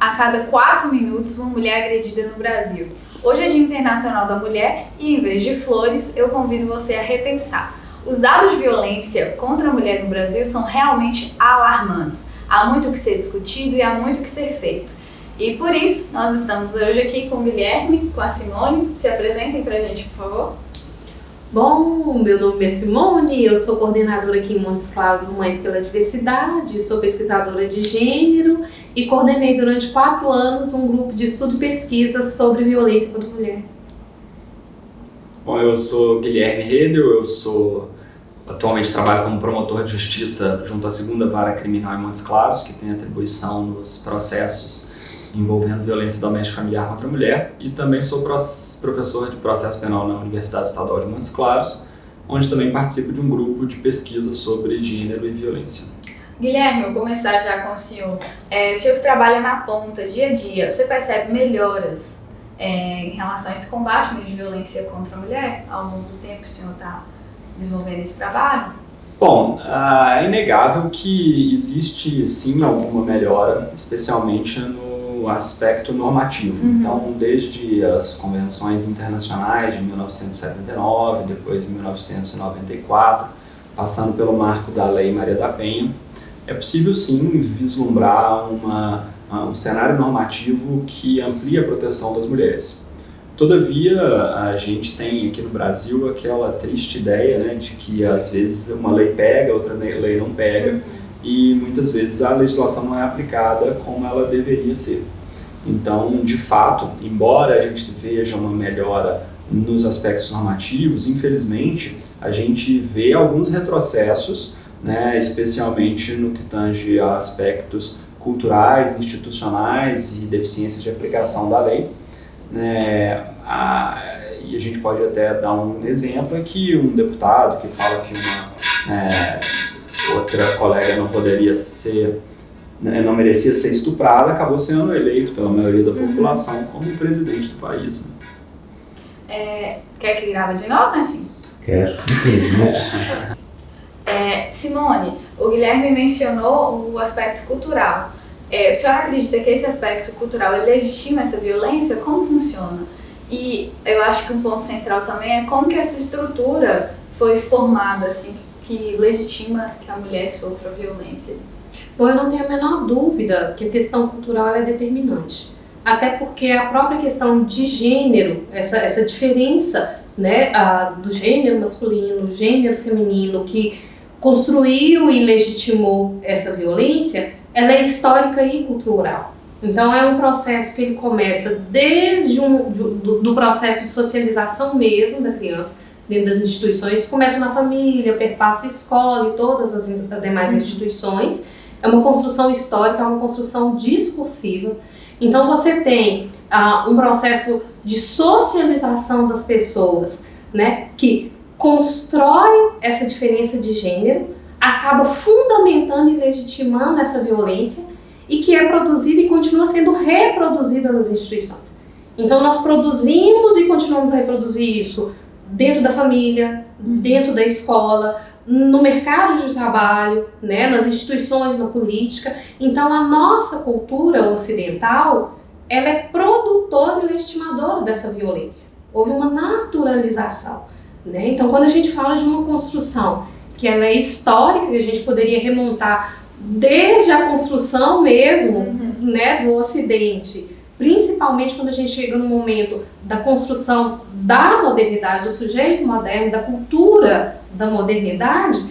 a cada 4 minutos uma mulher é agredida no Brasil. Hoje é Dia Internacional da Mulher e, em vez de flores, eu convido você a repensar. Os dados de violência contra a mulher no Brasil são realmente alarmantes. Há muito que ser discutido e há muito que ser feito. E por isso, nós estamos hoje aqui com o Guilherme, com a Simone. Se apresentem pra gente, por favor. Bom, meu nome é Simone, eu sou coordenadora aqui em Montes Claros Mães pela Diversidade, sou pesquisadora de gênero e coordenei durante 4 anos um grupo de estudo e pesquisa sobre violência contra a mulher. Bom, eu sou Guilherme Redel, atualmente trabalho como promotor de justiça junto à 2ª Vara Criminal em Montes Claros, que tem atribuição nos processos envolvendo violência doméstica e familiar contra a mulher, e também sou professor de processo penal na Universidade Estadual de Montes Claros, onde também participo de um grupo de pesquisa sobre gênero e violência. Guilherme, eu vou começar já com o senhor. O senhor que trabalha na ponta, dia a dia, você percebe melhoras em relação a esse combate de violência contra a mulher ao longo do tempo que o senhor está desenvolvendo esse trabalho? Bom, é inegável que existe sim alguma melhora, especialmente no aspecto normativo. Então, desde as convenções internacionais de 1979, depois de 1994, passando pelo marco da Lei Maria da Penha, é possível sim vislumbrar um cenário normativo que amplia a proteção das mulheres. Todavia, a gente tem aqui no Brasil aquela triste ideia, né, de que às vezes uma lei pega, outra lei não pega, e muitas vezes a legislação não é aplicada como ela deveria ser. Então, de fato, embora a gente veja uma melhora nos aspectos normativos, infelizmente, a gente vê alguns retrocessos, né, especialmente no que tange a aspectos culturais, institucionais e deficiências de aplicação da lei. E a gente pode até dar um exemplo aqui, um deputado que fala que outra colega não merecia ser estuprada, acabou sendo eleito pela maioria da população como presidente do país. Quer que grava de novo, Natinho? Quero, infelizmente. Simone, o Guilherme mencionou o aspecto cultural. A senhora acredita que esse aspecto cultural legitima essa violência? Como funciona? E eu acho que um ponto central também é como que essa estrutura foi formada, assim, que legitima que a mulher sofra violência. Bom, eu não tenho a menor dúvida que a questão cultural é determinante. Até porque a própria questão de gênero, essa diferença, né, do gênero masculino, gênero feminino, que construiu e legitimou essa violência, ela é histórica e cultural. Então é um processo que ele começa desde do processo de socialização mesmo da criança, dentro das instituições, começa na família, perpassa a escola e todas as demais instituições. É uma construção histórica, é uma construção discursiva. Então você tem um processo de socialização das pessoas, né, que constrói essa diferença de gênero, acaba fundamentando e legitimando essa violência e que é produzida e continua sendo reproduzida nas instituições. Então nós produzimos e continuamos a reproduzir isso dentro da família, dentro da escola, no mercado de trabalho, né, nas instituições, na política. Então a nossa cultura ocidental, ela é produtora e legitimadora dessa violência. Houve uma naturalização, né? Então quando a gente fala de uma construção que ela é histórica, que a gente poderia remontar desde a construção mesmo, né, do Ocidente, principalmente quando a gente chega no momento da construção da modernidade, do sujeito moderno, da cultura da modernidade,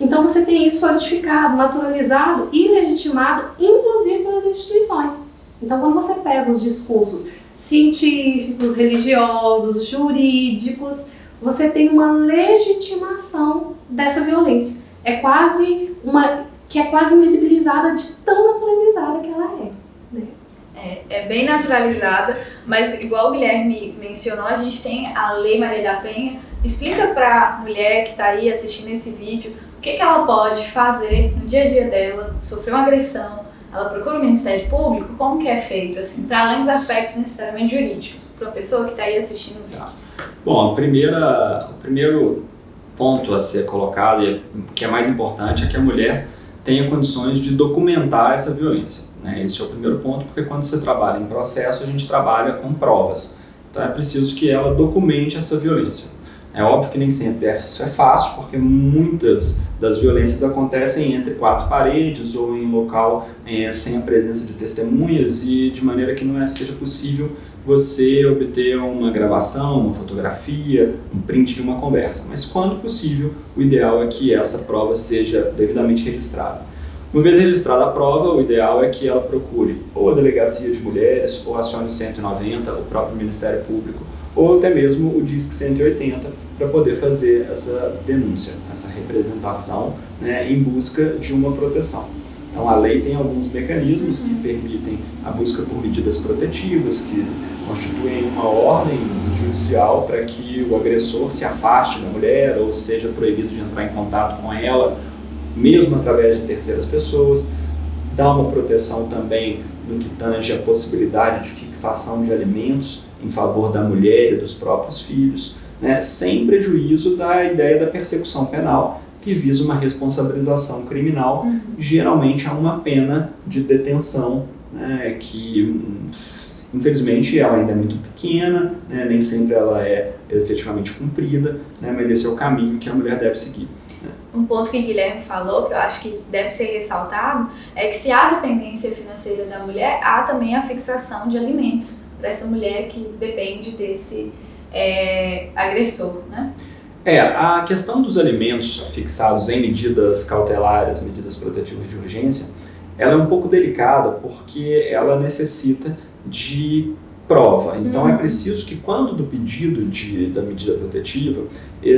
então você tem isso solidificado, naturalizado e legitimado, inclusive pelas instituições. Então quando você pega os discursos científicos, religiosos, jurídicos, você tem uma legitimação dessa violência. É quase invisibilizada de tão naturalizada que ela é, né? É bem naturalizada, mas igual o Guilherme mencionou, a gente tem a Lei Maria da Penha. Explica para a mulher que está aí assistindo esse vídeo o que ela pode fazer no dia a dia dela, sofreu uma agressão, ela procura o Ministério Público, como que é feito, assim, para além dos aspectos necessariamente jurídicos, para a pessoa que está aí assistindo o vídeo. Bom, o primeiro ponto a ser colocado, e que é mais importante, é que a mulher tenha condições de documentar essa violência, né? Esse é o primeiro ponto, porque quando você trabalha em processo, a gente trabalha com provas. Então é preciso que ela documente essa violência. É óbvio que nem sempre isso é fácil, porque muitas das violências acontecem entre quatro paredes ou em local sem a presença de testemunhas e de maneira que não seja possível você obter uma gravação, uma fotografia, um print de uma conversa. Mas quando possível, o ideal é que essa prova seja devidamente registrada. Uma vez registrada a prova, o ideal é que ela procure ou a Delegacia de Mulheres, ou acione o 190, o próprio Ministério Público, ou até mesmo o DISC 180, para poder fazer essa denúncia, essa representação, né, em busca de uma proteção. Então a lei tem alguns mecanismos que permitem a busca por medidas protetivas, que constituem uma ordem judicial para que o agressor se afaste da mulher ou seja proibido de entrar em contato com ela, mesmo através de terceiras pessoas. Dá uma proteção também no que tange a possibilidade de fixação de alimentos em favor da mulher e dos próprios filhos, né, sem prejuízo da ideia da persecução penal, que visa uma responsabilização criminal, geralmente a uma pena de detenção, né, que infelizmente ela ainda é muito pequena, né, nem sempre ela é efetivamente cumprida, né, mas esse é o caminho que a mulher deve seguir. Um ponto que o Guilherme falou, que eu acho que deve ser ressaltado, é que se há dependência financeira da mulher, há também a fixação de alimentos para essa mulher que depende desse agressor, né? A questão dos alimentos fixados em medidas cautelares, medidas protetivas de urgência, ela é um pouco delicada porque ela necessita de prova. Então é preciso que quando do pedido da medida protetiva,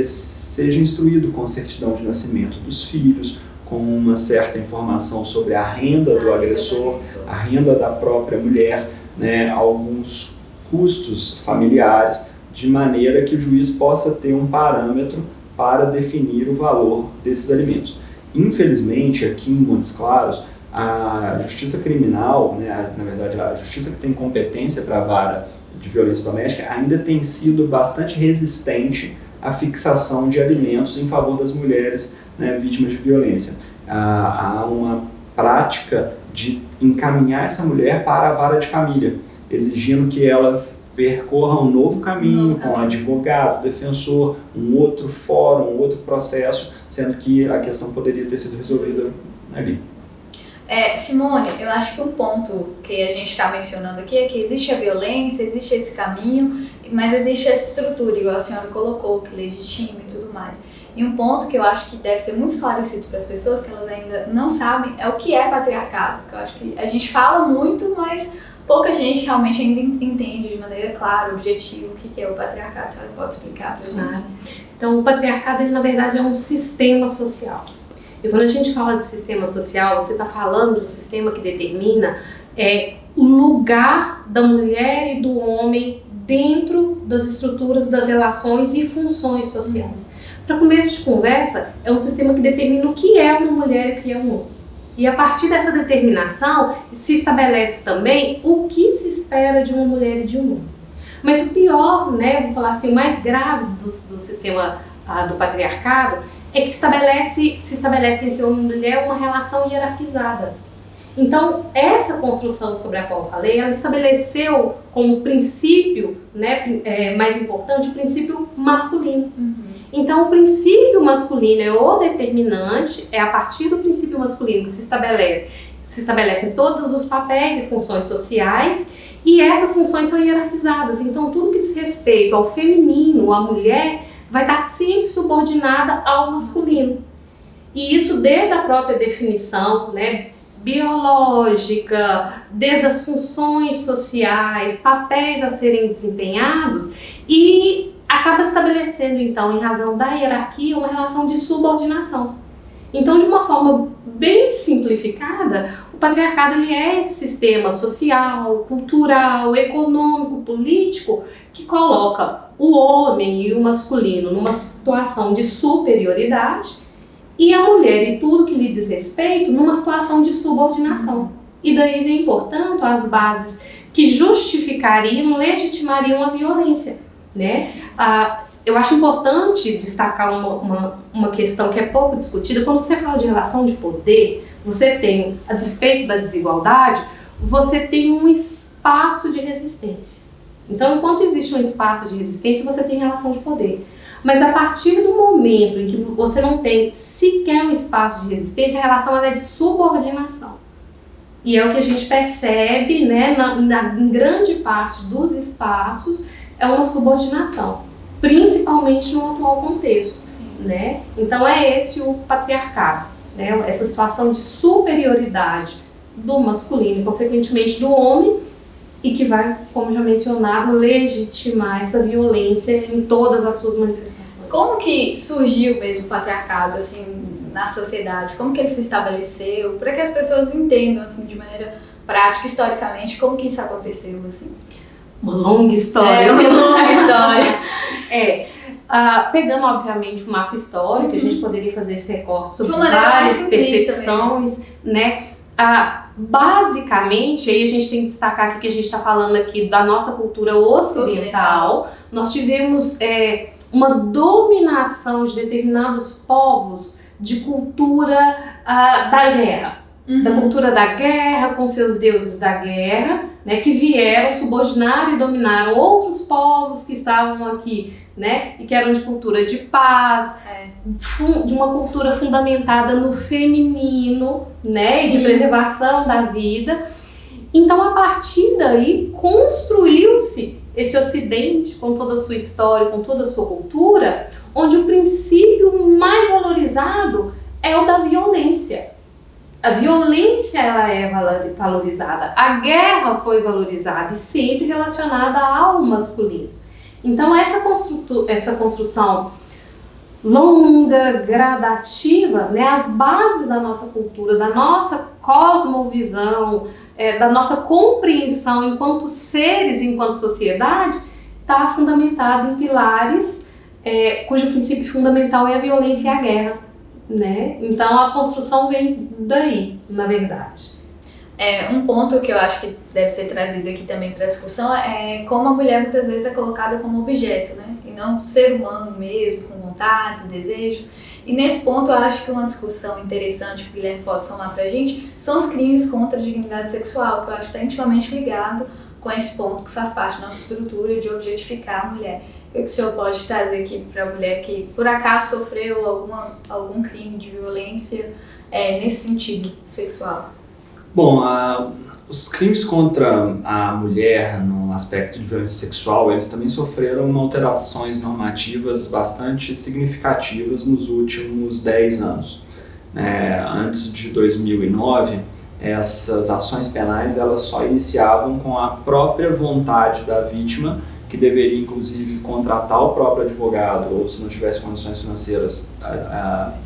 seja instruído com certidão de nascimento dos filhos, com uma certa informação sobre a renda do agressor, a renda da própria mulher, né, alguns custos familiares, de maneira que o juiz possa ter um parâmetro para definir o valor desses alimentos. Infelizmente, aqui em Montes Claros, a justiça criminal, né, na verdade a justiça que tem competência para a vara de violência doméstica, ainda tem sido bastante resistente à fixação de alimentos em favor das mulheres, né, vítimas de violência. Há uma prática de encaminhar essa mulher para a vara de família, exigindo que ela percorra um novo caminho com advogado, defensor, um outro fórum, um outro processo, sendo que a questão poderia ter sido resolvida ali. Simone, eu acho que um ponto que a gente está mencionando aqui é que existe a violência, existe esse caminho, mas existe essa estrutura, igual a senhora colocou, que legitima e tudo mais. E um ponto que eu acho que deve ser muito esclarecido para as pessoas, que elas ainda não sabem, é o que é patriarcado. Porque eu acho que a gente fala muito, mas pouca gente realmente ainda entende de maneira clara, objetiva, o que é o patriarcado. A senhora pode explicar para a gente? Então, o patriarcado, ele, na verdade, é um sistema social. E quando a gente fala de sistema social, você está falando de um sistema que determina o lugar da mulher e do homem dentro das estruturas das relações e funções sociais. Para começo de conversa, é um sistema que determina o que é uma mulher e o que é um homem. E a partir dessa determinação, se estabelece também o que se espera de uma mulher e de um homem. Mas o pior, né, vou falar assim, o mais grave do sistema do patriarcado é que se estabelece entre homem e mulher uma relação hierarquizada. Então, essa construção sobre a qual eu falei, ela estabeleceu como princípio, né, mais importante, o princípio masculino. Então, o princípio masculino é o determinante, é a partir do princípio masculino que se estabelecem todos os papéis e funções sociais, e essas funções são hierarquizadas. Então, tudo que diz respeito ao feminino, à mulher, vai estar sempre subordinada ao masculino. E isso desde a própria definição, né, biológica, desde as funções sociais, papéis a serem desempenhados, e acaba estabelecendo, então, em razão da hierarquia, uma relação de subordinação. Então, de uma forma bem simplificada, o patriarcado ele é esse sistema social, cultural, econômico, político, que coloca o homem e o masculino numa situação de superioridade e a mulher e tudo que lhe diz respeito numa situação de subordinação. E daí vem, portanto, as bases que justificariam, legitimariam a violência, né? eu acho importante destacar uma questão que é pouco discutida. Quando você fala de relação de poder, você tem, a despeito da desigualdade, você tem um espaço de resistência. Então, enquanto existe um espaço de resistência, você tem relação de poder. Mas a partir do momento em que você não tem sequer um espaço de resistência, a relação é de subordinação. E é o que a gente percebe, né, em grande parte dos espaços, é uma subordinação, principalmente no atual contexto. Né? Então é esse o patriarcado, né? Essa situação de superioridade do masculino e, consequentemente, do homem, e que vai, como já mencionado, legitimar essa violência em todas as suas manifestações. Como que surgiu mesmo o patriarcado, assim, na sociedade? Como que ele se estabeleceu? Para que as pessoas entendam, assim, de maneira prática, historicamente, como que isso aconteceu, assim? Uma longa história. Uma longa história. Pegando, obviamente, o marco histórico, a gente poderia fazer esse recorte sobre mais várias simplista percepções, né? Basicamente, aí a gente tem que destacar aqui que a gente está falando aqui da nossa cultura ocidental. Nós tivemos uma dominação de determinados povos de cultura da guerra. Da cultura da guerra, com seus deuses da guerra, né, que vieram subordinar e dominaram outros povos que estavam aqui, né, e que eram de cultura de paz, de uma cultura fundamentada no feminino, né, e de preservação da vida. Então, a partir daí, construiu-se esse Ocidente, com toda a sua história, com toda a sua cultura, onde o princípio mais valorizado é o da violência. A violência, ela é valorizada, a guerra foi valorizada e sempre relacionada ao masculino. Então essa construção longa, gradativa, né, as bases da nossa cultura, da nossa cosmovisão, da nossa compreensão enquanto seres, enquanto sociedade, está fundamentada em pilares cujo princípio fundamental é a violência e a guerra. Né? Então a construção vem daí, na verdade. Um ponto que eu acho que deve ser trazido aqui também para a discussão é como a mulher muitas vezes é colocada como objeto, né? E não ser humano mesmo, com vontades e desejos. E nesse ponto eu acho que uma discussão interessante que o Guilherme pode somar para a gente são os crimes contra a dignidade sexual, que eu acho que está intimamente ligado com esse ponto que faz parte da nossa estrutura de objetificar a mulher. O que o senhor pode trazer aqui para a mulher que por acaso sofreu algum crime de violência nesse sentido sexual? Bom, os crimes contra a mulher no aspecto de violência sexual, eles também sofreram alterações normativas bastante significativas nos últimos 10 anos. Antes de 2009, essas ações penais elas só iniciavam com a própria vontade da vítima, que deveria, inclusive, contratar o próprio advogado, ou se não tivesse condições financeiras,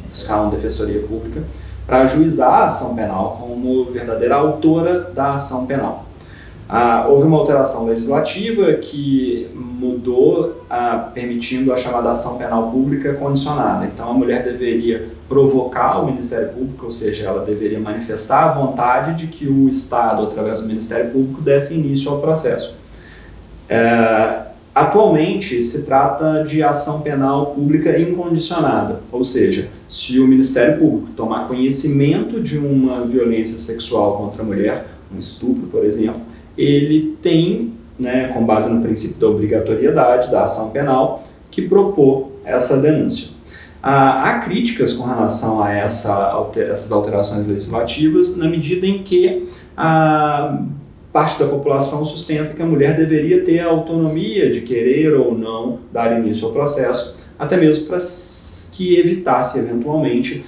buscar uma defensoria pública, para ajuizar a ação penal como verdadeira autora da ação penal. Houve uma alteração legislativa que mudou, permitindo a chamada ação penal pública condicionada. Então, a mulher deveria provocar o Ministério Público, ou seja, ela deveria manifestar a vontade de que o Estado, através do Ministério Público, desse início ao processo. Atualmente se trata de ação penal pública incondicionada, ou seja, se o Ministério Público tomar conhecimento de uma violência sexual contra a mulher, um estupro, por exemplo, ele tem, com base no princípio da obrigatoriedade da ação penal, que propor essa denúncia. Há críticas com relação a essas alterações legislativas, na medida em que parte da população sustenta que a mulher deveria ter a autonomia de querer ou não dar início ao processo, até mesmo para que evitasse eventualmente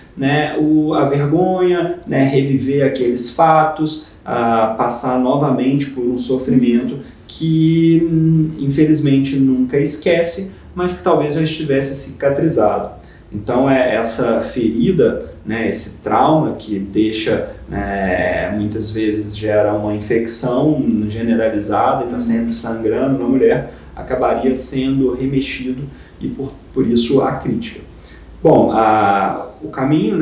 a vergonha, reviver aqueles fatos, passar novamente por um sofrimento que infelizmente nunca esquece, mas que talvez já estivesse cicatrizado. Então essa ferida, esse trauma que deixa, muitas vezes gera uma infecção generalizada e está sempre sangrando na mulher, acabaria sendo remexido e por isso a crítica. Bom, o caminho,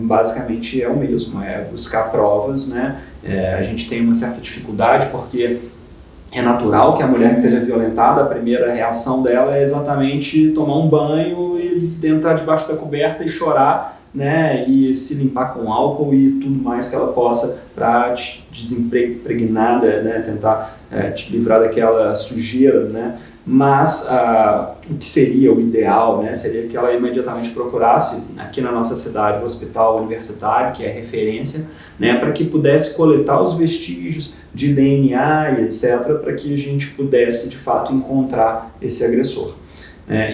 basicamente é o mesmo, é buscar provas, a gente tem uma certa dificuldade porque é natural que a mulher que seja violentada, a primeira reação dela é exatamente tomar um banho e entrar debaixo da coberta e chorar, né, e se limpar com álcool e tudo mais que ela possa para te desempregnar, né, tentar te livrar daquela sujeira, né. Mas o que seria o ideal, né, seria que ela imediatamente procurasse aqui na nossa cidade o hospital universitário, que é referência, né, para que pudesse coletar os vestígios de DNA e etc, para que a gente pudesse de fato encontrar esse agressor.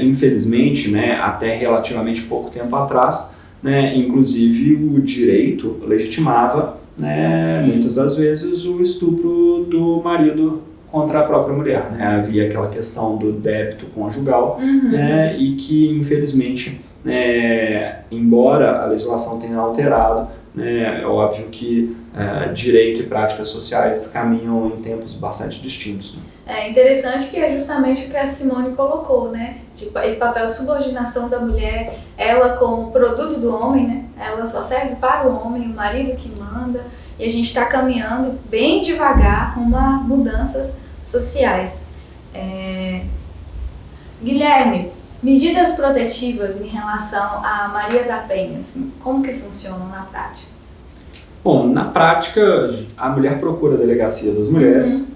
Infelizmente, né, até relativamente pouco tempo atrás, né, inclusive o direito legitimava, né, muitas das vezes o estupro do marido contra a própria mulher, né? Havia aquela questão do débito conjugal, né? E que infelizmente, embora a legislação tenha alterado, né, é óbvio que direito e práticas sociais caminham em tempos bastante distintos, né? É interessante que é justamente o que a Simone colocou, né? Tipo, esse papel de subordinação da mulher, ela como produto do homem, né? Ela só serve para o homem, o marido que manda, e a gente está caminhando bem devagar rumo a mudanças sociais. Guilherme, medidas protetivas em relação a Maria da Penha, assim, como que funcionam na prática? Bom, na prática, a mulher procura a delegacia das mulheres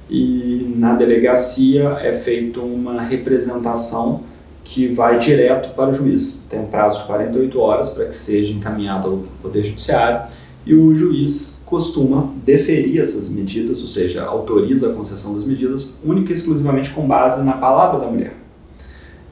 e na delegacia é feita uma representação que vai direto para o juiz. Tem um prazo de 48 horas para que seja encaminhado ao Poder Judiciário e o juiz costuma deferir essas medidas, ou seja, autoriza a concessão das medidas única e exclusivamente com base na palavra da mulher.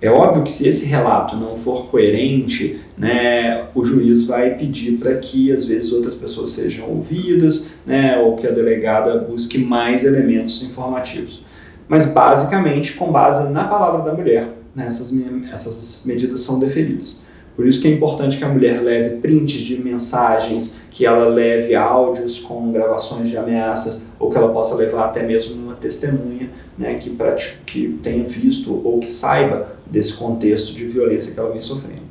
É óbvio que se esse relato não for coerente, né, o juiz vai pedir para que às vezes outras pessoas sejam ouvidas, né, ou que a delegada busque mais elementos informativos. Mas basicamente com base na palavra da mulher, né, essas medidas são deferidas. Por isso que é importante que a mulher leve prints de mensagens, que ela leve áudios com gravações de ameaças, ou que ela possa levar até mesmo uma testemunha, né, que tenha visto ou que saiba desse contexto de violência que ela vem sofrendo.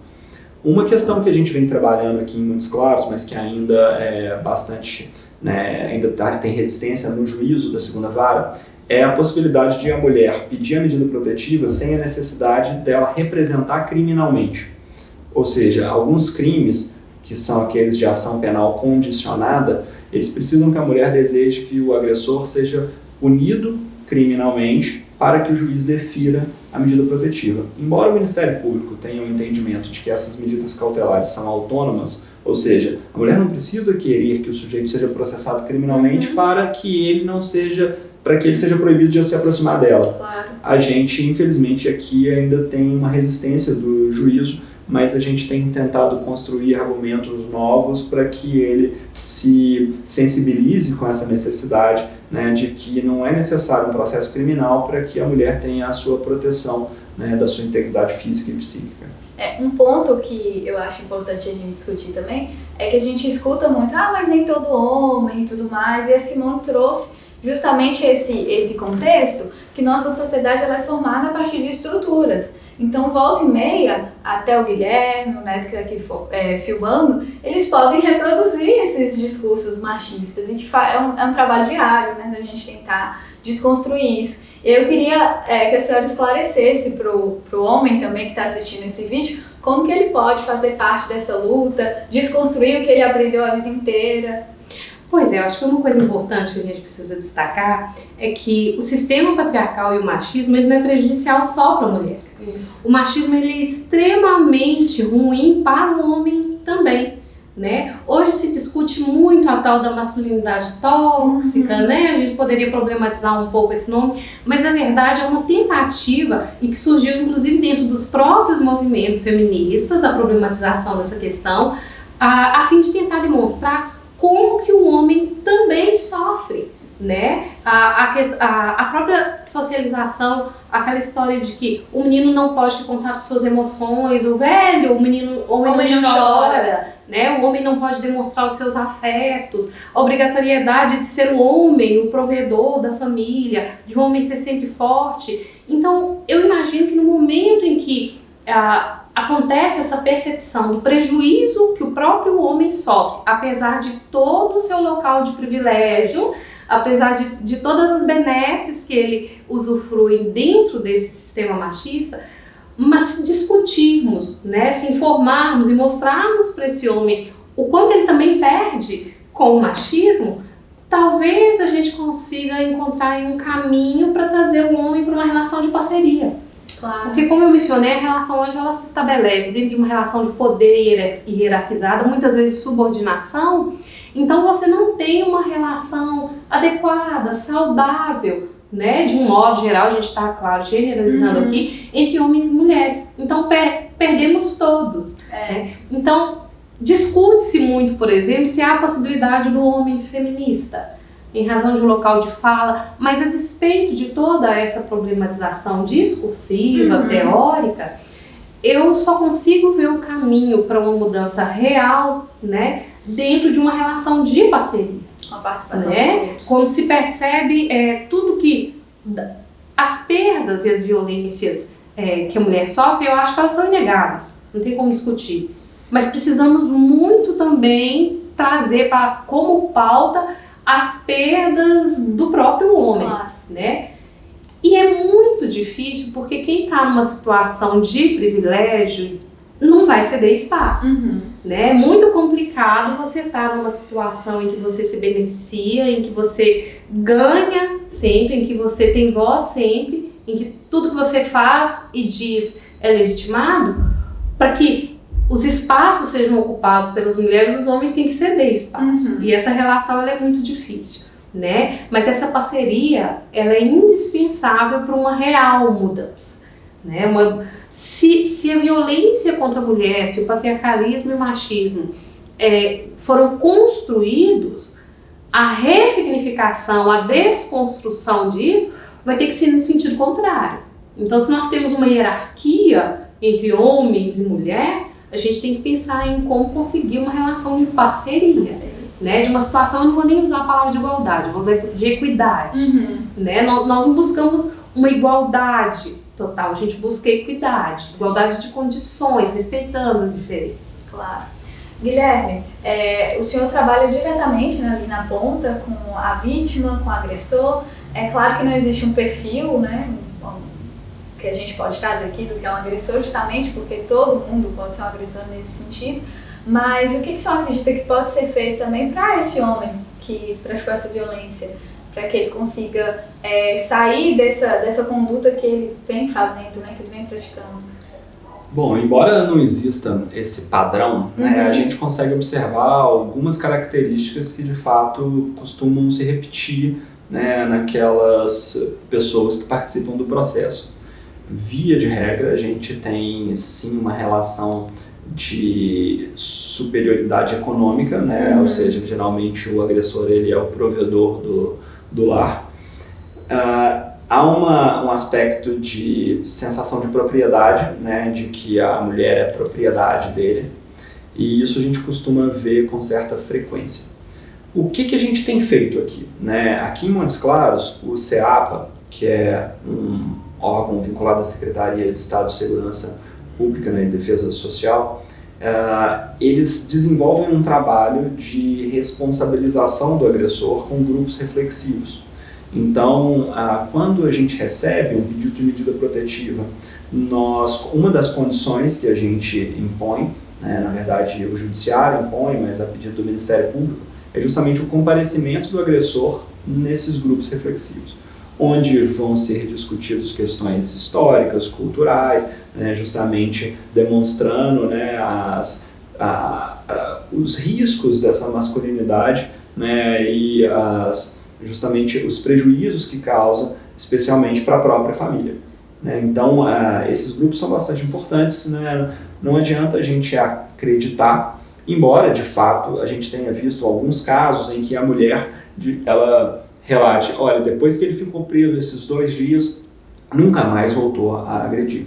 Uma questão que a gente vem trabalhando aqui em Montes Claros, mas que ainda é bastante, né, ainda tem resistência no juízo da segunda vara, é a possibilidade de a mulher pedir a medida protetiva sem a necessidade dela representar criminalmente. Ou seja, alguns crimes, que são aqueles de ação penal condicionada, eles precisam que a mulher deseje que o agressor seja punido criminalmente para que o juiz defira a medida protetiva. Embora o Ministério Público tenha um entendimento de que essas medidas cautelares são autônomas, ou seja, a mulher não precisa querer que o sujeito seja processado criminalmente para que ele seja proibido de se aproximar dela. Claro. A gente, infelizmente, aqui ainda tem uma resistência do juízo, mas a gente tem tentado construir argumentos novos para que ele se sensibilize com essa necessidade, né, de que não é necessário um processo criminal para que a mulher tenha a sua proteção, né, da sua integridade física e psíquica. Um ponto que eu acho importante a gente discutir também é que a gente escuta muito, mas nem todo homem e tudo mais, e a Simone trouxe justamente esse contexto que nossa sociedade ela é formada a partir de estruturas. Então, volta e meia, até o Guilherme, o Neto que está aqui filmando, eles podem reproduzir esses discursos machistas, e que é um trabalho diário, né, da gente tentar desconstruir isso. Eu queria que a senhora esclarecesse para o homem também que está assistindo esse vídeo, como que ele pode fazer parte dessa luta, desconstruir o que ele aprendeu a vida inteira. Pois é, eu acho que uma coisa importante que a gente precisa destacar é que o sistema patriarcal e o machismo ele não é prejudicial só para a mulher. Isso. O machismo ele é extremamente ruim para o homem também, né? Hoje se discute muito a tal da masculinidade tóxica, né? A gente poderia problematizar um pouco esse nome, mas na verdade é uma tentativa e que surgiu inclusive dentro dos próprios movimentos feministas, a problematização dessa questão, a fim de tentar demonstrar como que o homem também sofre, né? A própria socialização, aquela história de que o menino não pode ter contato com suas emoções, o homem não chora, né? O homem não pode demonstrar os seus afetos, a obrigatoriedade de ser o homem, o provedor da família, de um homem ser sempre forte. Então, eu imagino que no momento em que acontece essa percepção do prejuízo que o próprio homem sofre, apesar de todo o seu local de privilégio, apesar de todas as benesses que ele usufrui dentro desse sistema machista, mas se discutirmos, né, se informarmos e mostrarmos para esse homem o quanto ele também perde com o machismo, talvez a gente consiga encontrar aí um caminho para trazer o homem para uma relação de parceria. Claro. Porque, como eu mencionei, a relação hoje ela se estabelece dentro de uma relação de poder hierarquizada, muitas vezes subordinação. Então você não tem uma relação adequada, saudável, né? De um modo geral, a gente está, claro, generalizando aqui, entre homens e mulheres. Então perdemos todos. Né? Então discute-se muito, por exemplo, se há a possibilidade do homem feminista, em razão de um local de fala, mas a despeito de toda essa problematização discursiva, teórica, eu só consigo ver o caminho para uma mudança real, né, dentro de uma relação de parceria. Com a participação né? de todos. Quando se percebe tudo que... as perdas e as violências que a mulher sofre, eu acho que elas são inegáveis, não tem como discutir. Mas precisamos muito também trazer como pauta as perdas do próprio homem, Claro. né? E é muito difícil porque quem está numa situação de privilégio não vai ceder espaço, né? É muito complicado você estar numa situação em que você se beneficia, em que você ganha sempre, em que você tem voz sempre, em que tudo que você faz e diz é legitimado, para que os espaços sejam ocupados pelas mulheres, os homens têm que ceder espaço. E essa relação ela é muito difícil, né? Mas essa parceria ela é indispensável para uma real mudança, né? Se a violência contra a mulher, se o patriarcalismo e o machismo foram construídos, a ressignificação, a desconstrução disso vai ter que ser no sentido contrário. Então, se nós temos uma hierarquia entre homens e mulher, a gente tem que pensar em como conseguir uma relação de parceria, né? De uma situação, eu não vou nem usar a palavra de igualdade, eu vou usar de equidade, né? Nós não buscamos uma igualdade total, a gente busca equidade, igualdade de condições, respeitando as diferenças. Claro. Guilherme, o senhor trabalha diretamente, né, ali na ponta com a vítima, com o agressor. É claro que não existe um perfil, né, que a gente pode trazer aqui do que é um agressor, justamente porque todo mundo pode ser um agressor nesse sentido, mas o que o senhor acredita que pode ser feito também para esse homem que praticou essa violência, para que ele consiga sair dessa conduta que ele vem fazendo, né, que ele vem praticando? Bom, embora não exista esse padrão, né, a gente consegue observar algumas características que de fato costumam se repetir, né, naquelas pessoas que participam do processo. Via de regra, a gente tem sim uma relação de superioridade econômica, né? Ou seja, geralmente o agressor ele é o provedor do lar. Há um aspecto de sensação de propriedade, né? De que a mulher é propriedade dele, e isso a gente costuma ver com certa frequência. O que a gente tem feito aqui, né? Aqui em Montes Claros, o CEAPA, que é um órgão vinculado à Secretaria de Estado de Segurança Pública, né, e Defesa Social, eles desenvolvem um trabalho de responsabilização do agressor com grupos reflexivos. Então, quando a gente recebe um pedido de medida protetiva, uma das condições que a gente impõe, né, na verdade o judiciário impõe, mas a pedido do Ministério Público, é justamente o comparecimento do agressor nesses grupos reflexivos, onde vão ser discutidas questões históricas, culturais, né, justamente demonstrando, né, os riscos dessa masculinidade, né, e justamente os prejuízos que causa, especialmente para a própria família, né. Então, esses grupos são bastante importantes, né. Não adianta a gente acreditar, embora de fato a gente tenha visto alguns casos em que a mulher ela relate, olha, depois que ele ficou preso esses 2 dias, nunca mais voltou a agredir.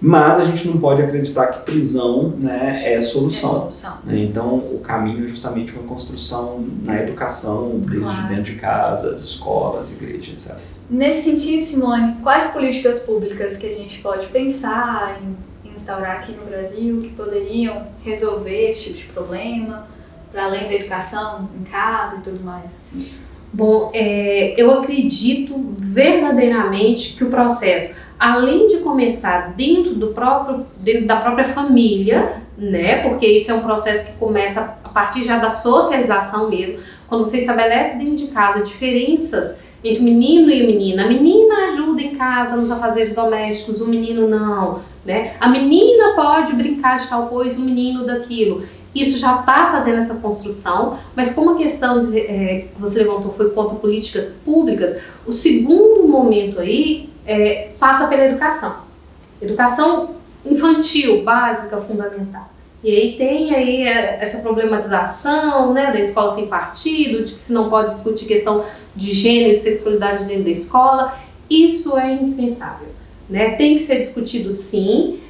Mas a gente não pode acreditar que prisão, né, é solução. Né? Então, o caminho é justamente uma construção na educação, desde dentro de casa, escolas, igrejas, etc. Nesse sentido, Simone, quais políticas públicas que a gente pode pensar em instaurar aqui no Brasil que poderiam resolver esse tipo de problema, para além da educação em casa e tudo mais? Assim? Bom, eu acredito verdadeiramente que o processo, além de começar dentro da própria família, né? Porque isso é um processo que começa a partir já da socialização mesmo. Quando você estabelece dentro de casa diferenças entre menino e menina, a menina ajuda em casa nos afazeres domésticos, o menino não, né? A menina pode brincar de tal coisa, o menino daquilo. Isso já está fazendo essa construção, mas como a questão que você levantou foi quanto a políticas públicas, o segundo momento aí passa pela educação. Educação infantil, básica, fundamental. E aí tem aí essa problematização, né, da escola sem partido, de que se não pode discutir questão de gênero e sexualidade dentro da escola. Isso é indispensável, né? Tem que ser discutido sim.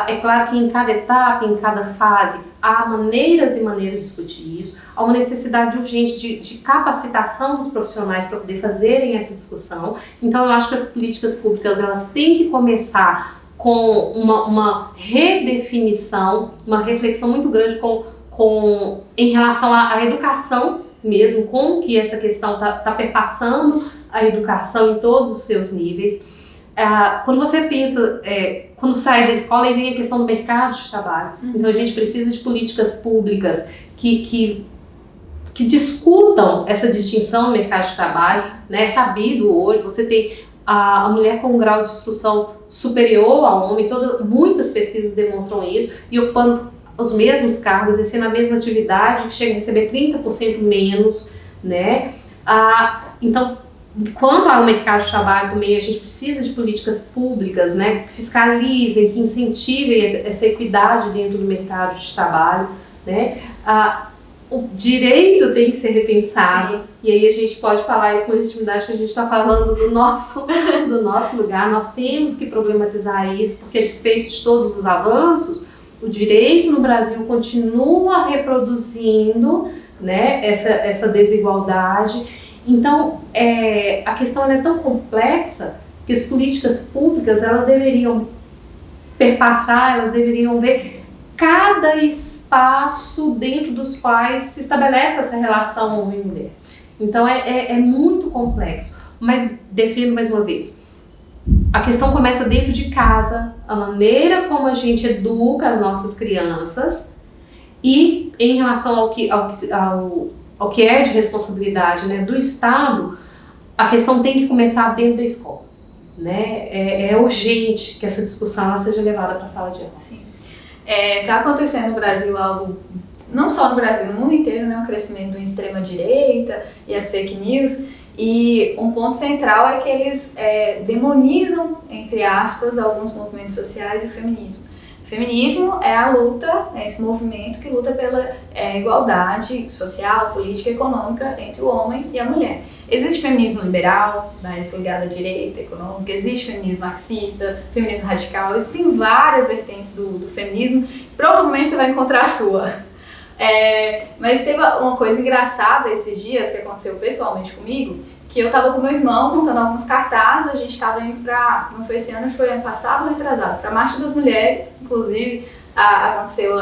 É claro que em cada etapa, em cada fase, há maneiras e maneiras de discutir isso. Há uma necessidade urgente de capacitação dos profissionais para poder fazerem essa discussão. Então eu acho que as políticas públicas elas têm que começar com uma redefinição, uma reflexão muito grande em relação à educação mesmo, como que essa questão está perpassando a educação em todos os seus níveis. Quando você pensa, quando sai da escola e vem a questão do mercado de trabalho, então a gente precisa de políticas públicas que discutam essa distinção no mercado de trabalho, né? É sabido hoje, você tem a mulher com um grau de instrução superior ao homem, muitas pesquisas demonstram isso, e ocupando os mesmos cargos, exercendo a mesma atividade, que chega a receber 30% menos, né? Então, quanto ao mercado de trabalho também, a gente precisa de políticas públicas, né, que fiscalizem, que incentivem essa equidade dentro do mercado de trabalho, né? O direito tem que ser repensado. Sim. E aí a gente pode falar isso com legitimidade, que a gente está falando do nosso lugar. Nós temos que problematizar isso, porque a despeito de todos os avanços, o direito no Brasil continua reproduzindo, né, essa desigualdade. Então, a questão é tão complexa que as políticas públicas elas deveriam perpassar, elas deveriam ver cada espaço dentro dos quais se estabelece essa relação homem e mulher. Então, é muito complexo. Mas, defino mais uma vez, a questão começa dentro de casa, a maneira como a gente educa as nossas crianças e em relação ao que é de responsabilidade, né, do Estado, a questão tem que começar dentro da escola, né? É urgente que essa discussão ela seja levada para a sala de aula. Sim. Tá acontecendo no Brasil algo, não só no Brasil, no mundo inteiro, né, o crescimento da extrema-direita e as fake news, e um ponto central é que eles demonizam, entre aspas, alguns movimentos sociais e o feminismo. O feminismo é a luta, é esse movimento que luta pela igualdade social, política e econômica entre o homem e a mulher. Existe feminismo liberal, mais ligado à direita econômica, existe feminismo marxista, feminismo radical, existem várias vertentes do feminismo, provavelmente você vai encontrar a sua. Mas teve uma coisa engraçada esses dias que aconteceu pessoalmente comigo, que eu estava com meu irmão montando alguns cartazes, a gente estava indo não foi esse ano, foi ano passado ou retrasado, para a Marcha das Mulheres, inclusive aconteceu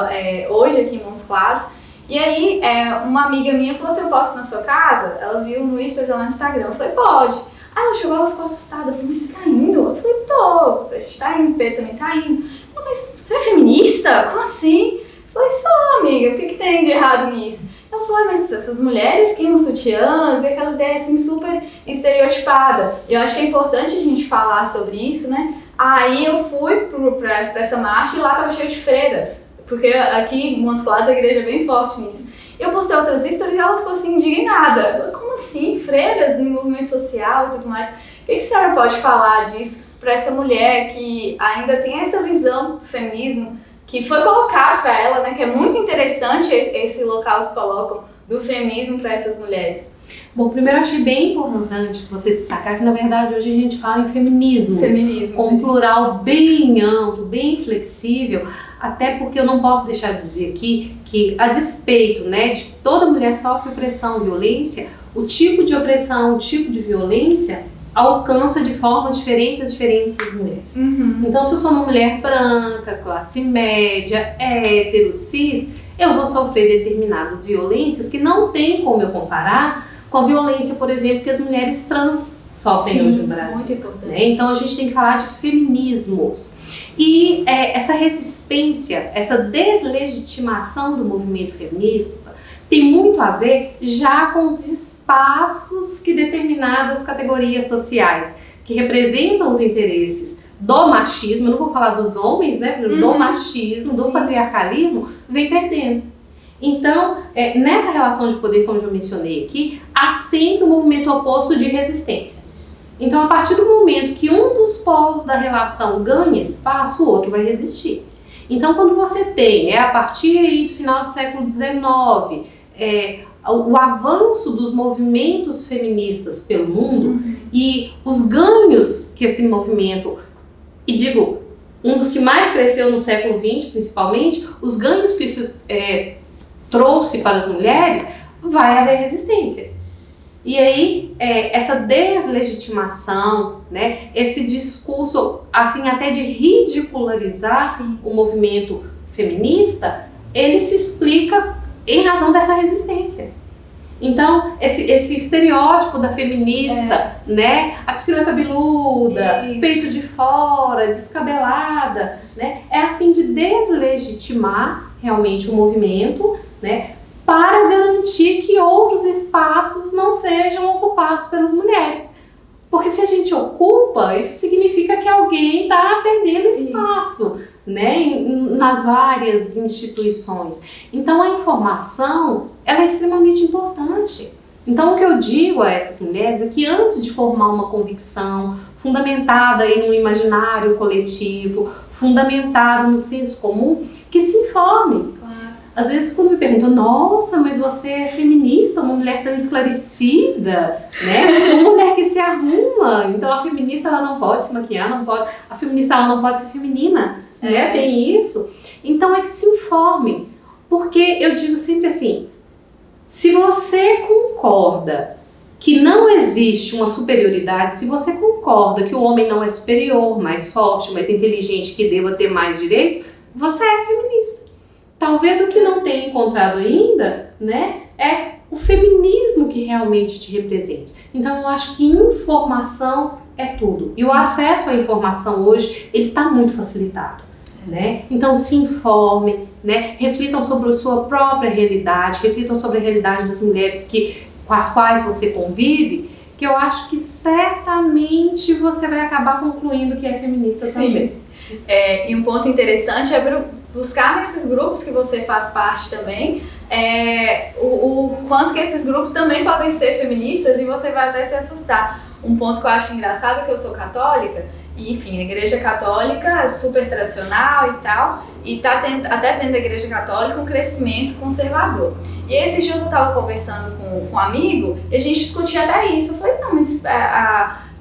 hoje aqui em Montes Claros. E aí uma amiga minha falou assim, eu posso ir na sua casa? Ela viu no Instagram, lá no Instagram, eu falei, pode. Aí ela chegou, ela ficou assustada, eu falei, mas você tá indo? Eu falei, tô, a gente tá indo, o Pedro também tá indo. Não, mas você é feminista? Como assim? Eu falei, só amiga, o que tem de errado nisso? Ela falou, mas essas mulheres que iam sutiãs, e aquela ideia assim super estereotipada. Eu acho que é importante a gente falar sobre isso, né? Aí eu fui pra essa marcha e lá tava cheio de freiras, porque aqui em Montes Claros a igreja é bem forte nisso. Eu postei outras stories e ela ficou assim indignada. Ela, como assim? Freiras em movimento social e tudo mais. O que a senhora pode falar disso para essa mulher que ainda tem essa visão do feminismo que foi colocado para ela, né, que é muito interessante esse local que colocam do feminismo para essas mulheres? Bom, primeiro eu achei bem importante você destacar que, na verdade, hoje a gente fala em feminismo com um plural bem amplo, bem flexível, até porque eu não posso deixar de dizer aqui que, a despeito, né, de que toda mulher sofre opressão e violência, o tipo de opressão, o tipo de violência alcança de formas diferentes as mulheres. Uhum. Então, se eu sou uma mulher branca, classe média, hétero, cis, eu vou sofrer determinadas violências que não tem como eu comparar com a violência, por exemplo, que as mulheres trans sofrem hoje no Brasil. Muito importante. Né? Então a gente tem que falar de feminismos. E essa resistência, essa deslegitimação do movimento feminista tem muito a ver já com os espaços que determinadas categorias sociais, que representam os interesses do machismo, eu não vou falar dos homens, né, do machismo, do patriarcalismo, vem perdendo. Então, nessa relação de poder, como eu mencionei aqui, há sempre um movimento oposto de resistência. Então, a partir do momento que um dos polos da relação ganha espaço, o outro vai resistir. Então, quando você tem, a partir aí do final do século XIX, o avanço dos movimentos feministas pelo mundo e os ganhos que esse movimento, e digo, um dos que mais cresceu no século XX, principalmente, os ganhos que isso trouxe para as mulheres, vai haver resistência. E aí, essa deslegitimação, né, esse discurso a fim até de ridicularizar o movimento feminista, ele se explica em razão dessa resistência. Então, esse estereótipo da feminista, né, axila cabeluda, peito de fora, descabelada, né, é a fim de deslegitimar realmente o movimento, né, para garantir que outros espaços não sejam ocupados pelas mulheres. Porque se a gente ocupa, isso significa que alguém está perdendo espaço, né, nas várias instituições. Então a informação, ela é extremamente importante. Então o que eu digo a essas mulheres é que antes de formar uma convicção fundamentada aí no imaginário coletivo, fundamentado no senso comum, que se informem. Às vezes quando me perguntam, nossa, mas você é feminista, uma mulher tão esclarecida, né? Uma mulher que se arruma, então a feminista ela não pode se maquiar, não pode, a feminista ela não pode ser feminina, né? Tem isso. Então é que se informem, porque eu digo sempre assim, se você concorda que não existe uma superioridade, se você concorda que o homem não é superior, mais forte, mais inteligente, que deva ter mais direitos, você é feminista. Talvez o que não tenha encontrado ainda, né, é o feminismo que realmente te represente. Então eu acho que informação é tudo. E o acesso à informação hoje, ele está muito facilitado, né? Então se informem, né, reflitam sobre a sua própria realidade, reflitam sobre a realidade das mulheres com as quais você convive, que eu acho que certamente você vai acabar concluindo que é feminista também. E um ponto interessante é buscar nesses grupos que você faz parte também, o quanto que esses grupos também podem ser feministas, e você vai até se assustar. Um ponto que eu acho engraçado é que eu sou católica, e enfim, a igreja católica é super tradicional e tal, e tá até tendo a igreja católica um crescimento conservador. E esses dias eu estava conversando com um amigo, e a gente discutia até isso. Eu falei, não, mas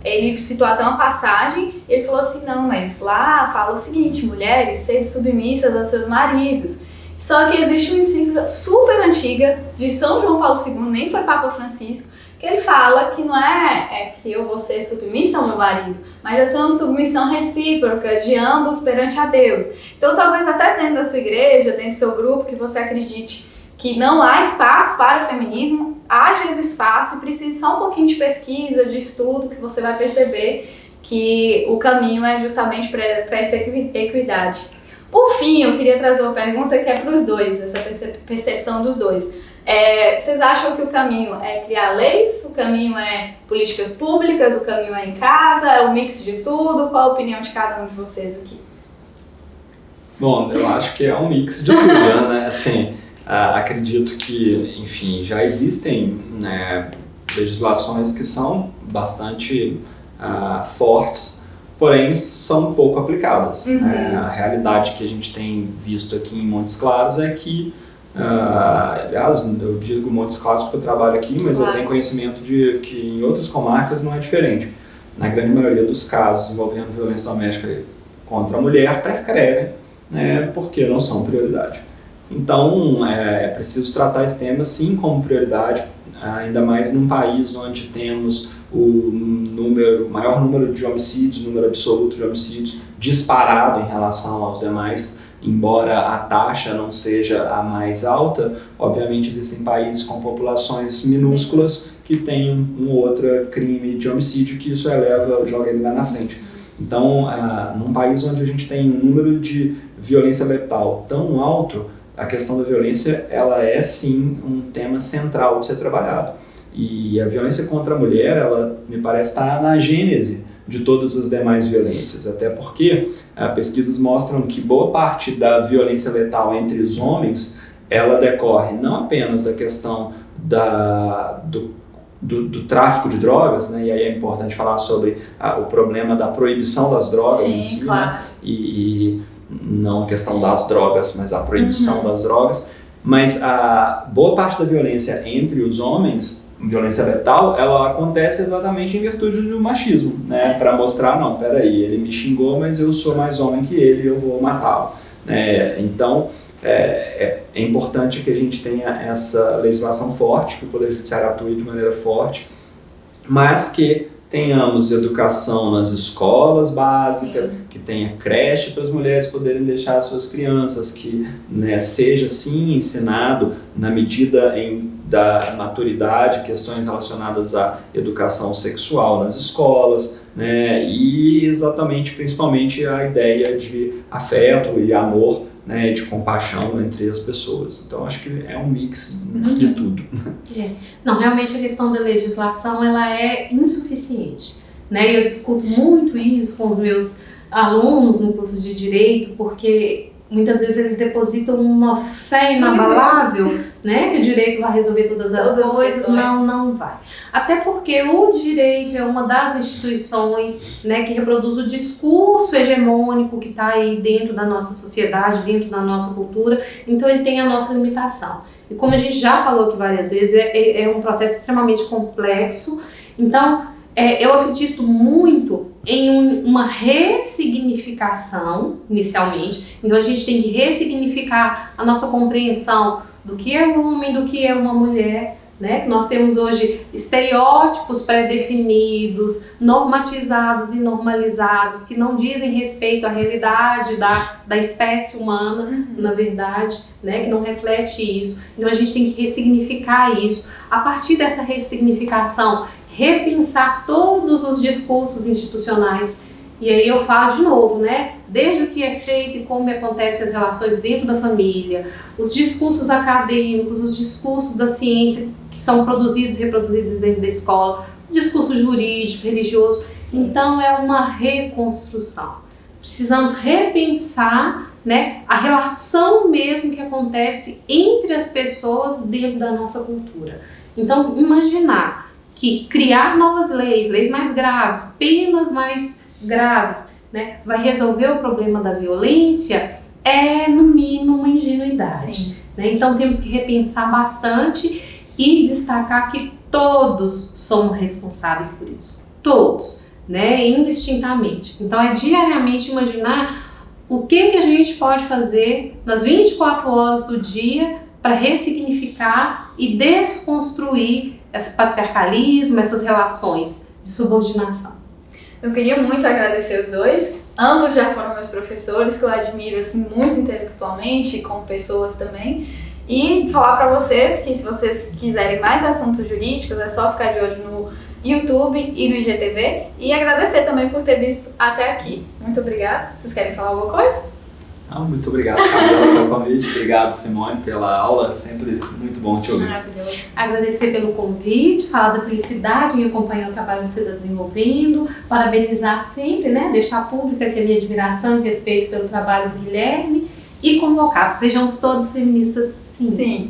ele citou até uma passagem, e ele falou assim, não, mas lá fala o seguinte, mulheres, sede submissas aos seus maridos. Só que existe uma encíclica super antiga de São João Paulo II, nem foi Papa Francisco, que ele fala que não é que eu vou ser submissa ao meu marido, mas é uma submissão recíproca de ambos perante a Deus. Então talvez até dentro da sua igreja, dentro do seu grupo, que você acredite que não há espaço para o feminismo, haja esse espaço e precise só um pouquinho de pesquisa, de estudo, que você vai perceber que o caminho é justamente para essa equidade. Por fim, eu queria trazer uma pergunta que é para os dois, essa percepção dos dois. Vocês acham que o caminho é criar leis, o caminho é políticas públicas, o caminho é em casa, é um mix de tudo? Qual a opinião de cada um de vocês aqui? Bom, eu acho que é um mix de tudo, né? Assim, acredito que, enfim, já existem, né, legislações que são bastante fortes, porém são pouco aplicadas. A realidade que a gente tem visto aqui em Montes Claros é que, aliás, eu digo Montes Claros porque eu trabalho aqui, mas eu tenho conhecimento de que em outras comarcas não é diferente. Na grande maioria dos casos envolvendo violência doméstica contra a mulher, prescrevem, né, porque não são prioridade. Então, é preciso tratar esse tema, sim, como prioridade, ainda mais num país onde temos o maior número de homicídios, número absoluto de homicídios, disparado em relação aos demais embora a taxa não seja a mais alta, obviamente existem países com populações minúsculas que têm um outro crime de homicídio que isso joga ele lá na frente. Então, num país onde a gente tem um número de violência letal tão alto, a questão da violência, ela é sim um tema central de ser trabalhado. E a violência contra a mulher, ela me parece estar na gênese de todas as demais violências, até porque pesquisas mostram que boa parte da violência letal entre os homens, ela decorre não apenas da questão do tráfico de drogas, né? E aí é importante falar sobre o problema da proibição das drogas em si, claro. Né? E não a questão das drogas, mas a proibição das drogas, mas a boa parte da violência entre os homens, violência letal, ela acontece exatamente em virtude do machismo, né? Para mostrar, não, peraí, ele me xingou, mas eu sou mais homem que ele, eu vou matá-lo. Então, é importante que a gente tenha essa legislação forte, que o Poder Judiciário atue de maneira forte, mas que tenhamos educação nas escolas básicas, que tenha creche para as mulheres poderem deixar as suas crianças, que seja sim ensinado na medida da maturidade, questões relacionadas à educação sexual nas escolas, né, e exatamente, principalmente a ideia de afeto e amor, né, de compaixão entre as pessoas. Então, acho que é um mix de tudo. Não, realmente a questão da legislação, ela é insuficiente, né? Eu discuto muito isso com os meus alunos no curso de Direito, porque muitas vezes eles depositam uma fé inabalável, né, que o direito vai resolver todas as coisas. Não vai. Até porque o direito é uma das instituições, né, que reproduz o discurso hegemônico que está aí dentro da nossa sociedade, dentro da nossa cultura, então ele tem a nossa limitação. E como a gente já falou aqui várias vezes, é um processo extremamente complexo, então eu acredito muito em uma ressignificação, inicialmente. Então a gente tem que ressignificar a nossa compreensão do que é um homem, do que é uma mulher, né? Nós temos hoje estereótipos pré-definidos, normatizados e normalizados, que não dizem respeito à realidade da espécie humana, na verdade, né? Que não reflete isso. Então a gente tem que ressignificar isso. A partir dessa ressignificação, repensar todos os discursos institucionais. E aí eu falo de novo, né? Desde o que é feito e como acontecem as relações dentro da família, os discursos acadêmicos, os discursos da ciência que são produzidos e reproduzidos dentro da escola, o discurso jurídico, religioso. Sim. Então é uma reconstrução. Precisamos repensar, né, a relação mesmo que acontece entre as pessoas dentro da nossa cultura. Então imaginar que criar novas leis mais graves, penas mais graves, né, vai resolver o problema da violência, é no mínimo uma ingenuidade. Né? Então temos que repensar bastante e destacar que todos somos responsáveis por isso. Todos, né, indistintamente. Então é diariamente imaginar o que a gente pode fazer nas 24 horas do dia para ressignificar e desconstruir esse patriarcalismo, essas relações de subordinação. Eu queria muito agradecer os dois. Ambos já foram meus professores, que eu admiro assim, muito intelectualmente, como pessoas também. E falar para vocês que se vocês quiserem mais assuntos jurídicos, é só ficar de olho no YouTube e no IGTV. E agradecer também por ter visto até aqui. Muito obrigada. Vocês querem falar alguma coisa? Muito obrigado, Camila, pelo convite. Obrigado, Simone, pela aula. Sempre muito bom te ouvir. Maravilhoso. Agradecer pelo convite, falar da felicidade em acompanhar o trabalho que você está desenvolvendo, parabenizar sempre, né? Deixar pública aqui a minha admiração e respeito pelo trabalho do Guilherme e convocar. Sejamos todos feministas, sim. Sim.